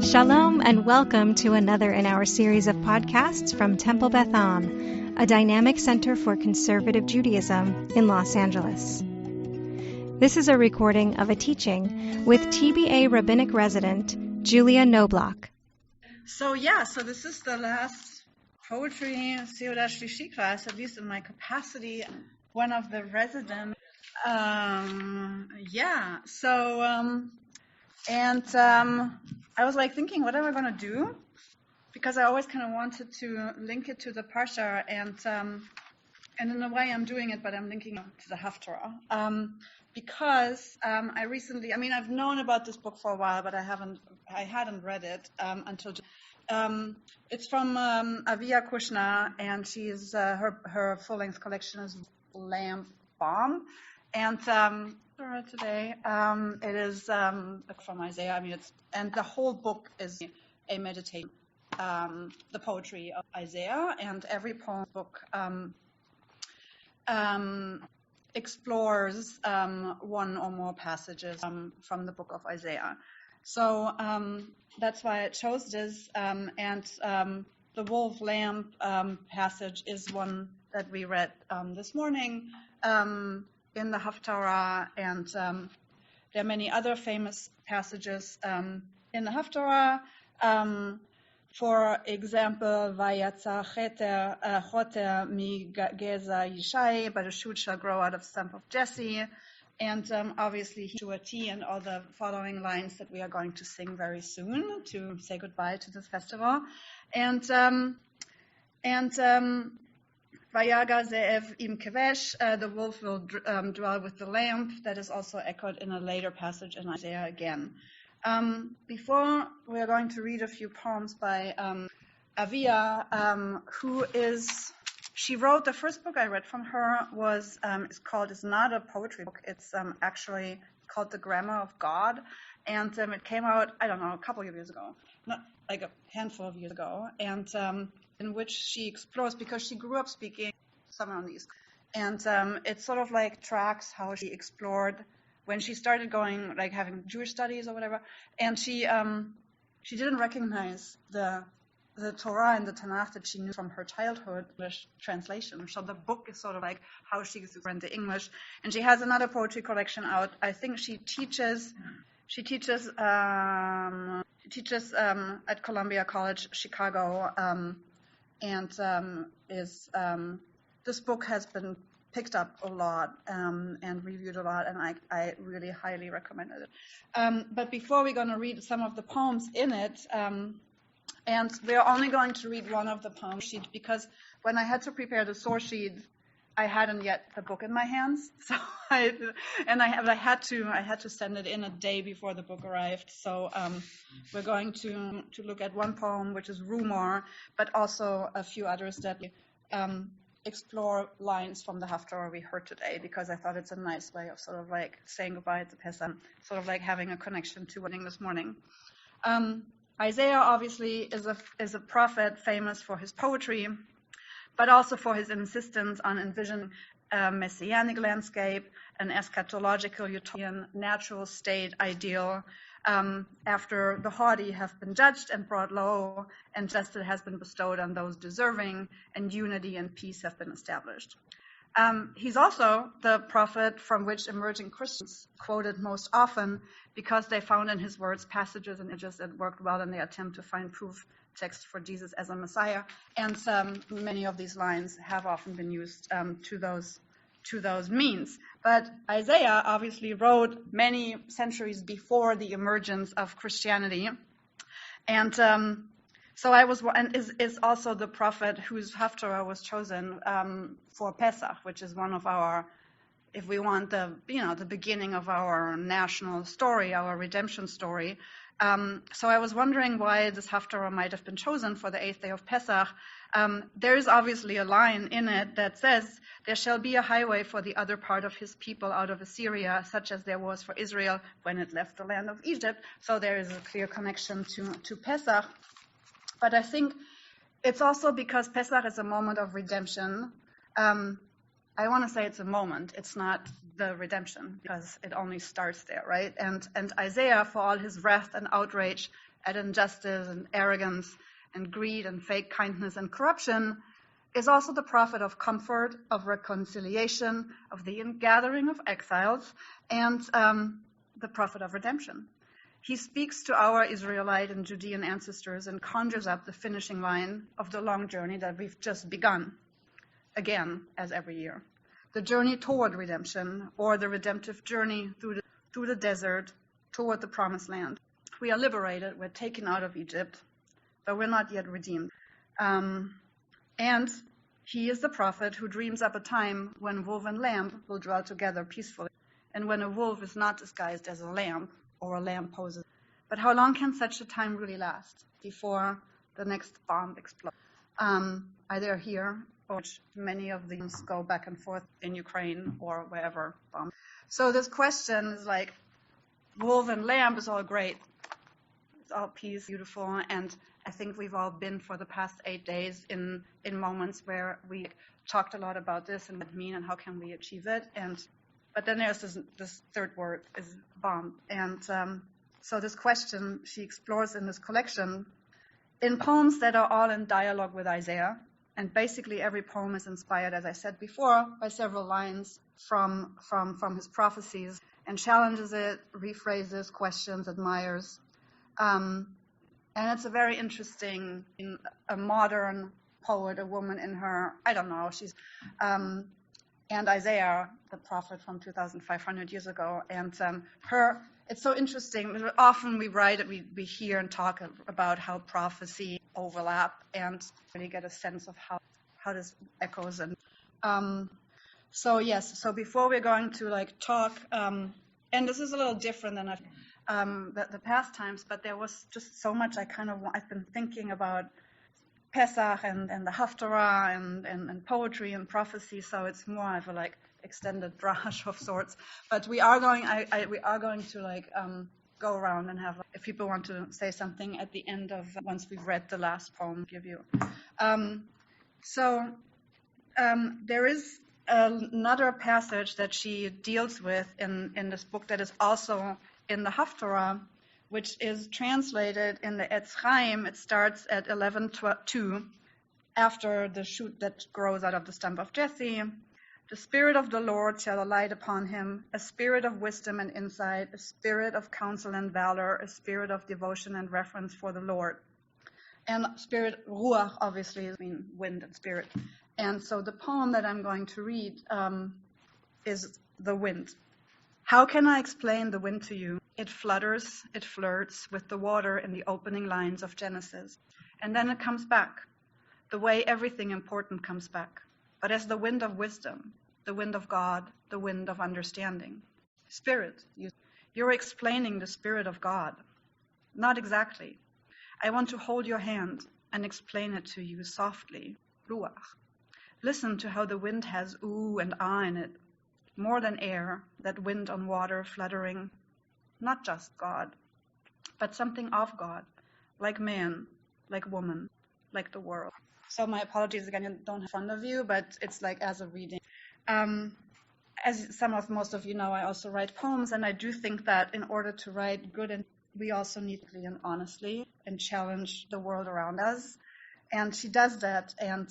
Shalom and welcome to another in our series of podcasts from Temple Beth Am, a dynamic center for conservative Judaism in Los Angeles. This is a recording of a teaching with TBA Rabbinic resident Julia Knobloch. So this is the last poetry Seudah Shlishi class, at least in my capacity, one of the residents. I was thinking, what am I going to do? Because I always kind of wanted to link it to the Parsha, and in a way I'm doing it, but I'm linking it to the Haftarah. Because I've known about this book for a while, but I hadn't read it until. It's from Aviya Kushner, and she's her full-length collection is Lamp Balm, and today it is from Isaiah. And the whole book is a meditation, the poetry of Isaiah, and every poem book explores one or more passages from the book of Isaiah. So that's why I chose this, and the wolf lamp passage is one that we read this morning in the Haftarah, and there are many other famous passages in the Haftarah. For example, Vayatza choter mi geza Yishai, but a shoot shall grow out of the stump of Jesse, and obviously Shuati and all the following lines that we are going to sing very soon to say goodbye to this festival, and Vayaga ze'ev im kevesh, the wolf will dwell with the lamb. That is also echoed in a later passage in Isaiah again. Before, we are going to read a few poems by Aviya, she wrote, the first book I read from her it's not a poetry book, it's actually called The Grammar of God, and it came out, a couple of years ago, not like a handful of years ago, and in which she explores, because she grew up speaking somewhere on the East, and it sort of tracks how she explored when she started going, having Jewish studies or whatever, and she didn't recognize the Torah and the Tanakh that she knew from her childhood English translation. So the book is sort of how she learned the English, and she has another poetry collection out. I think she teaches at Columbia College, Chicago, and this book has been picked up a lot and reviewed a lot, and I really highly recommend it. But before, we're going to read some of the poems in it, and we're only going to read one of the poem sheets, because when I had to prepare the source sheet, I hadn't yet the book in my hands, so I had to send it in a day before the book arrived. So we're going to look at one poem, which is Rumor, but also a few others that explore lines from the Haftarah we heard today, because I thought it's a nice way of sort of saying goodbye to Pesach, sort of having a connection to wedding this morning. Isaiah obviously is a prophet famous for his poetry, but also for his insistence on envisioning a messianic landscape, an eschatological utopian natural state ideal, after the haughty have been judged and brought low, and justice has been bestowed on those deserving, and unity and peace have been established. He's also the prophet from which emerging Christians quoted most often, because they found in his words passages and images that worked well in their attempt to find proof text for Jesus as a Messiah, and many of these lines have often been used to those means. But Isaiah obviously wrote many centuries before the emergence of Christianity, and is also the prophet whose Haftarah was chosen for Pesach, which is one of our, if we want the beginning of our national story, our redemption story. So I was wondering why this Haftarah might have been chosen for the 8th day of Pesach. There is obviously a line in it that says, "There shall be a highway for the other part of his people out of Assyria, such as there was for Israel when it left the land of Egypt." So there is a clear connection to Pesach. But I think it's also because Pesach is a moment of redemption. I want to say it's a moment. It's not the redemption, because it only starts there, right? And Isaiah, for all his wrath and outrage at injustice and arrogance and greed and fake kindness and corruption, is also the prophet of comfort, of reconciliation, of the ingathering of exiles, and the prophet of redemption. He speaks to our Israelite and Judean ancestors and conjures up the finishing line of the long journey that we've just begun, again, as every year. The journey toward redemption, or the redemptive journey through the desert toward the promised land. We are liberated, we're taken out of Egypt, but we're not yet redeemed. And he is the prophet who dreams up a time when wolf and lamb will dwell together peacefully, and when a wolf is not disguised as a lamb, or a lamb poses. But how long can such a time really last before the next bomb explodes? Either here, or many of these go back and forth in Ukraine or wherever. So this question is like, wolf and lamb is all great. It's all peace, beautiful, and I think we've all been for the past 8 days in moments where we talked a lot about this and what it means and how can we achieve it. But then there's this third word is bomb. And so this question she explores in this collection in poems that are all in dialogue with Isaiah. And basically every poem is inspired, as I said before, by several lines from his prophecies, and challenges it, rephrases, questions, admires. And it's a very interesting, a modern poet, a woman in her, I don't know, she's, and Isaiah, the prophet from 2,500 years ago, and it's so interesting. Often we hear and talk about how prophecy overlap and really get a sense of how this echoes. And so before we're going to talk, and this is a little different than the past times, but there was just so much I've been thinking about Pesach and the Haftarah and poetry and prophecy, so it's more of a extended drash of sorts. But we are going to go around and have, if people want to say something at the end of once we've read the last poem, give you. There is another passage that she deals with in this book that is also in the Haftarah, which is translated in the Etz Chaim. It starts at 11:2, after the shoot that grows out of the stump of Jesse. The Spirit of the Lord shall alight upon him, a spirit of wisdom and insight, a spirit of counsel and valor, a spirit of devotion and reverence for the Lord. And spirit, ruach, obviously, means wind and spirit. And so the poem that I'm going to read is The Wind. How can I explain the wind to you? It flutters, it flirts with the water in the opening lines of Genesis. And then it comes back, the way everything important comes back. But as the wind of wisdom, the wind of God, the wind of understanding. Spirit, you're explaining the Spirit of God. Not exactly. I want to hold your hand and explain it to you softly. Ruach. Listen to how the wind has ooh and ah in it. More than air, that wind on water fluttering. Not just God, but something of God, like man, like woman, like the world. So my apologies again, I don't have in front of you, but it's as a reading. As most of you know, I also write poems, and I do think that in order to write good, and we also need to be honestly and challenge the world around us. And she does that, and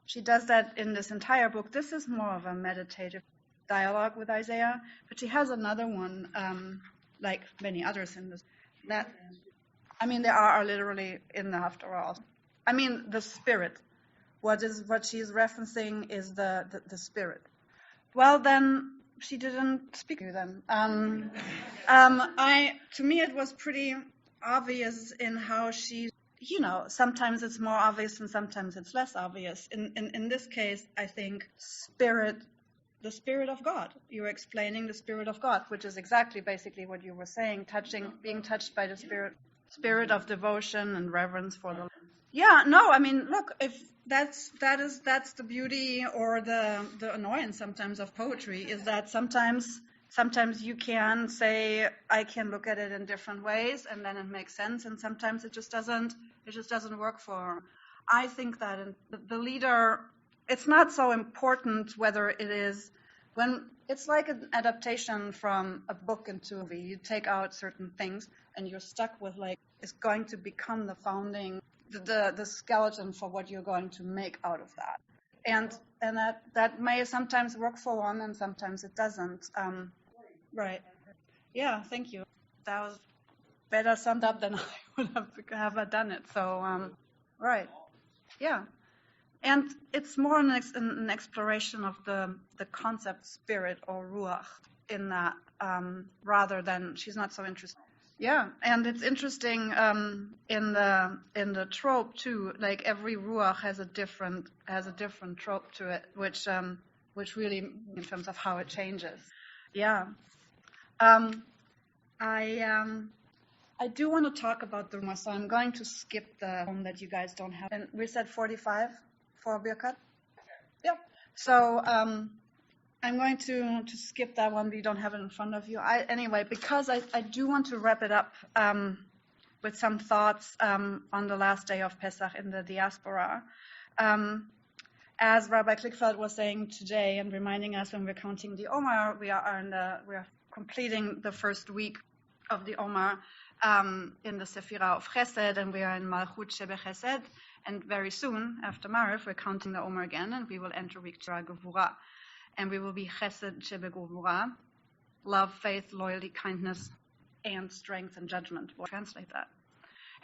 she does that in this entire book. This is more of a meditative dialogue with Isaiah, but she has another one, like many others in this. There are literally in the Haftarah also. The spirit. What she's referencing is the spirit. Well, then she didn't speak to you then. To me, it was pretty obvious in how she, sometimes it's more obvious and sometimes it's less obvious. In this case, I think spirit, the Spirit of God. You're explaining the Spirit of God, which is exactly basically what you were saying, being touched by the spirit of devotion and reverence for the Lord. Yeah, no, look, if that's the beauty or the annoyance sometimes of poetry, is that sometimes you can say, I can look at it in different ways and then it makes sense, and sometimes it just doesn't work for. I think that the leader, it's not so important whether it is when it's like an adaptation from a book into a movie. You take out certain things and you're stuck with like, it's going to become the founding, the skeleton for what you're going to make out of that. And that may sometimes work for one and sometimes it doesn't. Right. Yeah, thank you. That was better summed up than I would have done it. So, right. Yeah. And it's more an exploration of the concept spirit or ruach in that, rather than she's not so interested. Yeah, and it's interesting in the trope too. Like every ruach has a different trope to it, which really in terms of how it changes. Yeah. I do want to talk about the rumor, so I'm going to skip the one that you guys don't have. And we said 45 for Birkat? Yeah. So I'm going to skip that one, but you don't have it in front of you. Anyway, because I do want to wrap it up with some thoughts on the last day of Pesach in the diaspora. As Rabbi Klickfeld was saying today and reminding us when we're counting the Omer, we are completing the first week of the Omer in the Sephirah of Chesed, and we are in Malchut Shebe Chesed, and very soon after Mariv we're counting the Omer again, and we will enter week Gevurah, and we will be Chesed Shebe Gevurah, love, faith, loyalty, kindness, and strength and judgment. We'll translate that.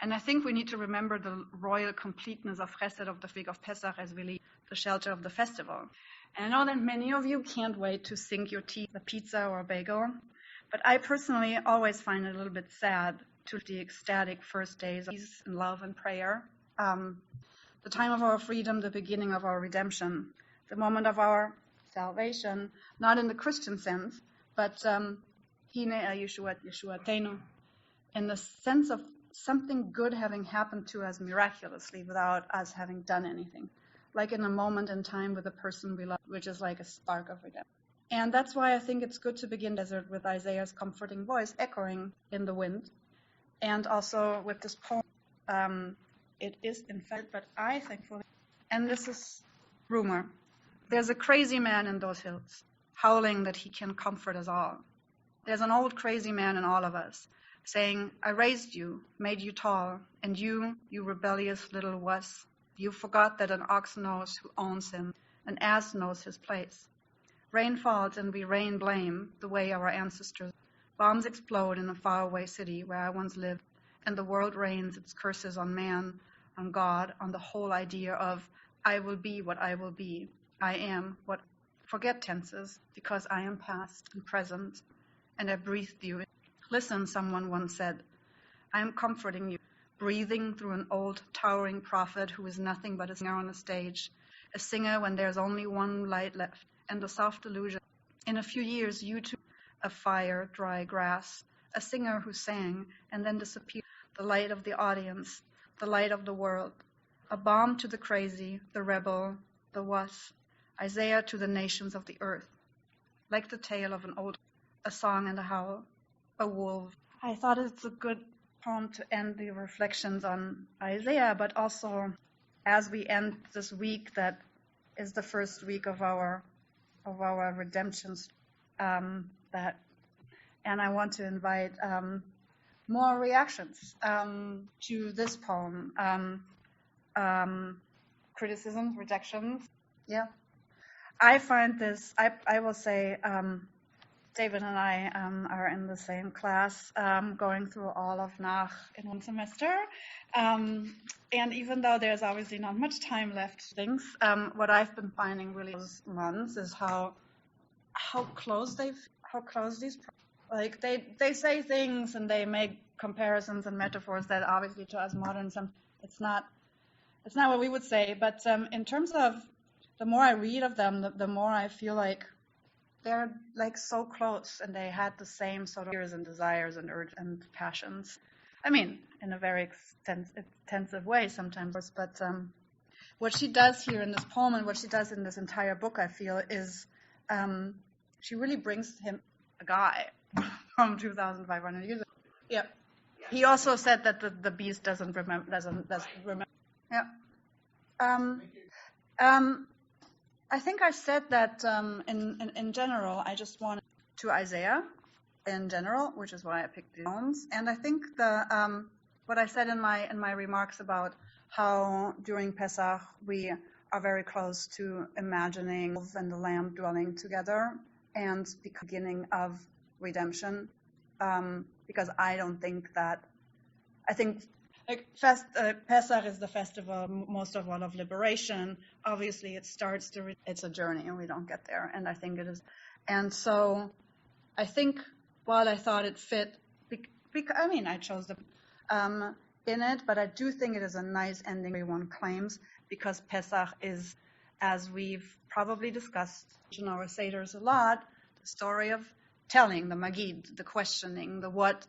And I think we need to remember the royal completeness of Chesed of the week of Pesach as really the shelter of the festival. And I know that many of you can't wait to sink your teeth in a pizza or a bagel, but I personally always find it a little bit sad to the ecstatic first days of peace and love and prayer, the time of our freedom, the beginning of our redemption, the moment of our salvation, not in the Christian sense, but Hine Yeshuatenu, in the sense of something good having happened to us miraculously without us having done anything, like in a moment in time with a person we love, which is like a spark of redemption. And that's why I think it's good to begin desert with Isaiah's comforting voice echoing in the wind, and also with this poem. It is in fact, but I thankfully, and this is rumor. There's a crazy man in those hills, howling that he can comfort us all. There's an old crazy man in all of us, saying, I raised you, made you tall, and you rebellious little wuss, you forgot that an ox knows who owns him, an ass knows his place. Rain falls and we rain blame, the way our ancestors. Bombs explode in a faraway city where I once lived, and the world rains its curses on man, on God, on the whole idea of, I will be what I will be. I am what, forget tenses, because I am past and present, and I breathed you. Listen, someone once said, I am comforting you, breathing through an old, towering prophet who is nothing but a singer on a stage, a singer when there's only one light left, and a soft illusion. In a few years, you too, a fire, dry grass, a singer who sang and then disappeared, the light of the audience, the light of the world, a balm to the crazy, the rebel, the wuss, Isaiah to the nations of the earth, like the tale of an old, a song and a howl, a wolf. I thought it's a good poem to end the reflections on Isaiah, but also as we end this week that is the first week of our redemption, and I want to invite more reactions to this poem, criticisms, rejections. Yeah, I find this. I will say, David and I are in the same class, going through all of Nach in one semester. And even though there's obviously not much time left, what I've been finding really those months is how close these, like they say things and they make comparisons and metaphors that obviously to us moderns, it's not what we would say. But in terms of the more I read of them, the more I feel like they're like so close, and they had the same sort of fears and desires and urge and passions. I mean, in a very intensive way sometimes. But what she does here in this poem and what she does in this entire book, I feel, is she really brings him a guy from 2,500 years ago. Yeah. He also said that the beast doesn't remember. Yeah. I think I said that in general, I just wanted to Isaiah in general, which is why I picked the poems. And I think what I said in my remarks about how during Pesach we are very close to imagining wolf and the lamb dwelling together and the beginning of redemption. Because I think Pesach is the festival most of all of liberation. Obviously, it starts it's a journey, and we don't get there. And I think it is. And so, I think while I thought it fit, I chose the in it, but I do think it is a nice ending. Everyone claims because Pesach is, as we've probably discussed in our seders a lot, the story of telling, the magid, the questioning, the what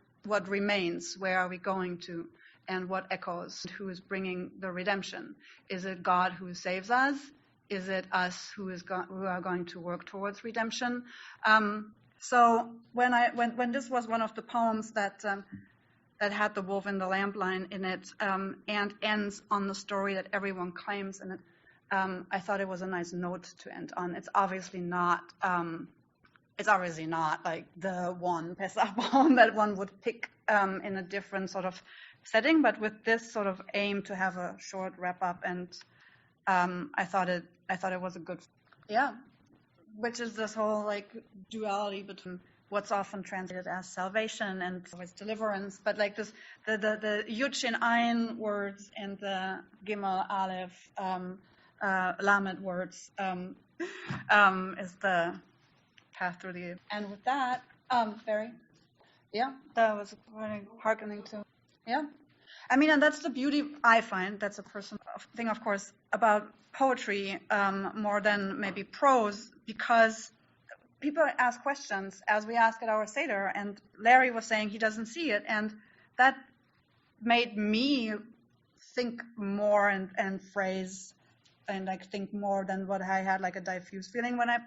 remains, where are we going to, and what echoes, who is bringing the redemption. Is it God who saves us? Is it us who are going to work towards redemption? So when this was one of the poems that had the wolf and the lamb line in it, and ends on the story that everyone claims in it, I thought it was a nice note to end on. It's obviously not like the one Pesach poem that one would pick in a different sort of setting, but with this sort of aim to have a short wrap up, and I thought it was a good, which is this whole like duality between what's often translated as salvation and always deliverance, but like this the Yud Shin Ayin words and the Gimel Aleph Lamed words is the path through the. And with that, Barry, that was hearkening to, and that's the beauty I find. That's a personal thing, of course, about poetry more than maybe prose, because people ask questions as we ask at our Seder, and Larry was saying he doesn't see it, and that made me think more and phrase and like think more than what I had, like a diffuse feeling when I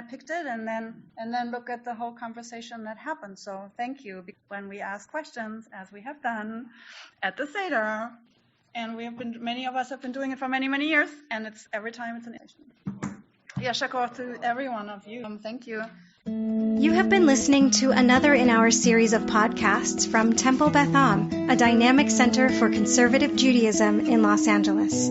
picked it, and then look at the whole conversation that happened. So thank you. When we ask questions, as we have done at the Seder, and many of us have been doing it for many, many years, and every time it's an issue. Shakor to every one of you. Thank you. You have been listening to another in our series of podcasts from Temple Beth Am, a dynamic center for conservative Judaism in Los Angeles.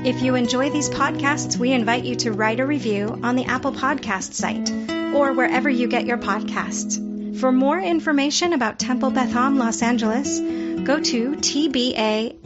If you enjoy these podcasts, we invite you to write a review on the Apple Podcast site or wherever you get your podcasts. For more information about Temple Beth Am Los Angeles, go to tbala.org.